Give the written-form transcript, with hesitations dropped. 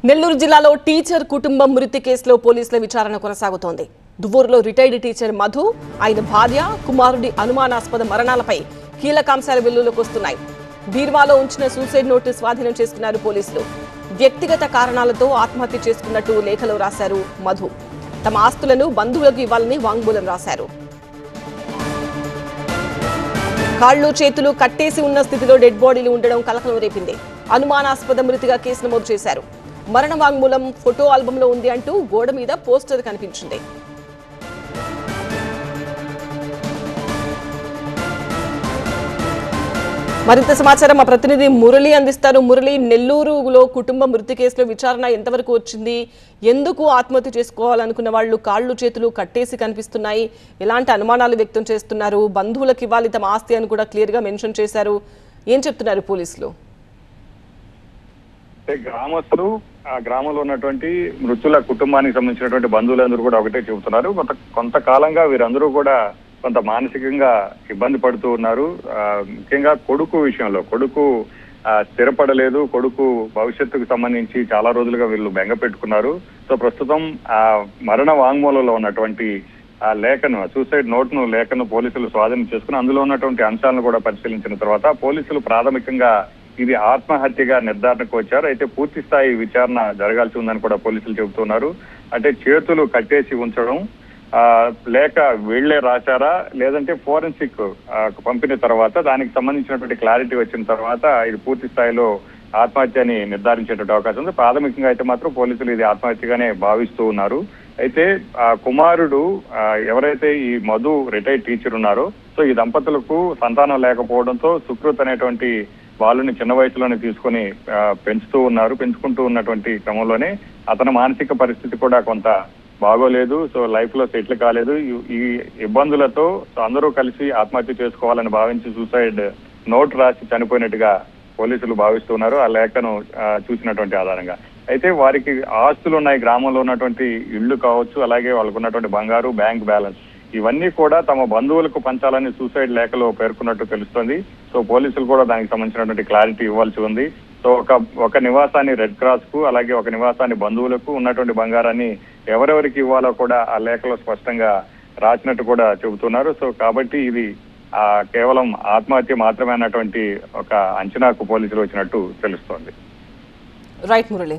నెల్లూరు జిల్లాలో టీచర్ కుటుంబం మృతి కేసులో పోలీసుల విచారణ కొనసాగుతోంది. దువ్వూరులో రిటైర్డ్ టీచర్ మధు, ఆయన భార్య, కుమారుడి అనుమానాస్పద మరణాలపై కీలకాంశాలు వెలుగులోకి వస్తున్నాయి. బీర్వాలో ఉంచిన సూసైడ్ నోటు స్వాధీనం చేసుకున్నారు పోలీసులు. వ్యక్తిగత కారణాలతో ఆత్మహత్య చేసుకున్నట్టు లేఖలో రాశారు మధు. తమ ఆస్తులను బంధువులకు ఇవ్వాలని వాంగ్మూలం రాశారు. కాళ్లు చేతులు కట్టేసి ఉన్న స్థితిలో డెడ్ బాడీలు ఉండడం కలకలం రేపింది. అనుమానాస్పద మృతిగా కేసు నమోదు చేశారు. మరణ వాంగ్మూలం ఫోటో ఆల్బంలో ఉంది అంటూ గోడ మీద పోస్టర్ కనిపించింది. మరింత సమాచారం మా ప్రతినిధి మురళి అందిస్తారు. మురళి, నెల్లూరులో కుటుంబ మృతి కేసులో విచారణ ఎంతవరకు వచ్చింది? ఎందుకు ఆత్మహత్య చేసుకోవాలనుకున్న వాళ్ళు కాళ్ళు చేతులు కట్టేసి కనిపిస్తున్నాయి? ఎలాంటి అనుమానాలు వ్యక్తం చేస్తున్నారు? బంధువులకు ఇవ్వాలి తమ ఆస్తి అని కూడా క్లియర్ గా మెన్షన్ చేశారు. ఏం చెప్తున్నారు పోలీసులు? గ్రామస్తులు, ఆ గ్రామంలో ఉన్నటువంటి మృతుల కుటుంబానికి సంబంధించినటువంటి బంధువులందరూ కూడా ఒకటే చెబుతున్నారు. కొంతకాలంగా వీరందరూ కూడా కొంత మానసికంగా ఇబ్బంది పడుతూ ఉన్నారు. ముఖ్యంగా కొడుకు విషయంలో కొడుకు స్థిరపడలేదు. కొడుకు భవిష్యత్తుకు సంబంధించి చాలా రోజులుగా వీళ్ళు బెంగ పెట్టుకున్నారు. సో ప్రస్తుతం ఆ మరణ వాంగ్మూలంలో ఉన్నటువంటి ఆ లేఖను, సూసైడ్ నోట్ను లేఖను పోలీసులు స్వాధీనం చేసుకుని అందులో ఉన్నటువంటి అంశాలను కూడా పరిశీలించిన తర్వాత పోలీసులు ప్రాథమికంగా ఇది ఆత్మహత్యగా నిర్ధారణకు వచ్చారు. అయితే పూర్తి స్థాయి విచారణ జరగాల్సి ఉందని కూడా పోలీసులు చెబుతున్నారు. అంటే చేతులు కట్టేసి ఉంచడం, లేక వీళ్లే రాశారా లేదంటే ఫోరెన్సిక్ పంపిన తర్వాత దానికి సంబంధించినటువంటి క్లారిటీ వచ్చిన తర్వాత ఇది పూర్తి స్థాయిలో ఆత్మహత్యని నిర్ధారించేటువంటి అవకాశం ఉంది. ప్రాథమికంగా అయితే మాత్రం పోలీసులు ఇది ఆత్మహత్యగానే భావిస్తూ ఉన్నారు. అయితే ఆ కుమారుడు ఎవరైతే ఈ మధు రిటైర్డ్ టీచర్ ఉన్నారో, సో ఈ దంపతులకు సంతానం లేకపోవడంతో సుకృత్ అనేటువంటి వాళ్ళని చిన్న వయసులోనే తీసుకొని పెంచుకుంటూ ఉన్నటువంటి క్రమంలోనే అతని మానసిక పరిస్థితి కూడా కొంత బాగోలేదు. సో లైఫ్ లో సెటిల్ కాలేదు. ఈ ఇబ్బందులతో అందరూ కలిసి ఆత్మహత్య చేసుకోవాలని భావించి సూసైడ్ నోట్ రాసి చనిపోయినట్టుగా పోలీసులు భావిస్తున్నారు ఆ లేఖను చూసినటువంటి ఆధారంగా. అయితే వారికి ఆస్తులు ఉన్నాయి, గ్రామంలో ఉన్నటువంటి ఇళ్లు కావచ్చు, అలాగే వాళ్ళకు ఉన్నటువంటి బంగారు, బ్యాంక్ బ్యాలెన్స్ ఇవన్నీ కూడా తమ బంధువులకు పంచాలని సూసైడ్ లేఖలో పేర్కొన్నట్టు తెలుస్తోంది. సో పోలీసులు కూడా దానికి సంబంధించినటువంటి క్లారిటీ ఇవ్వాల్సి ఉంది. సో ఒక నివాసాన్ని రెడ్ క్రాస్ కు, అలాగే ఒక నివాసాన్ని బంధువులకు, ఉన్నటువంటి బంగారాన్ని ఎవరెవరికి ఇవ్వాలో కూడా ఆ లేఖలో స్పష్టంగా రాసినట్టు కూడా చెబుతున్నారు. సో కాబట్టి ఇది కేవలం ఆత్మహత్య మాత్రమే అన్నటువంటి ఒక అంచనాకు పోలీసులు వచ్చినట్టు తెలుస్తోంది. రైట్ మురళి.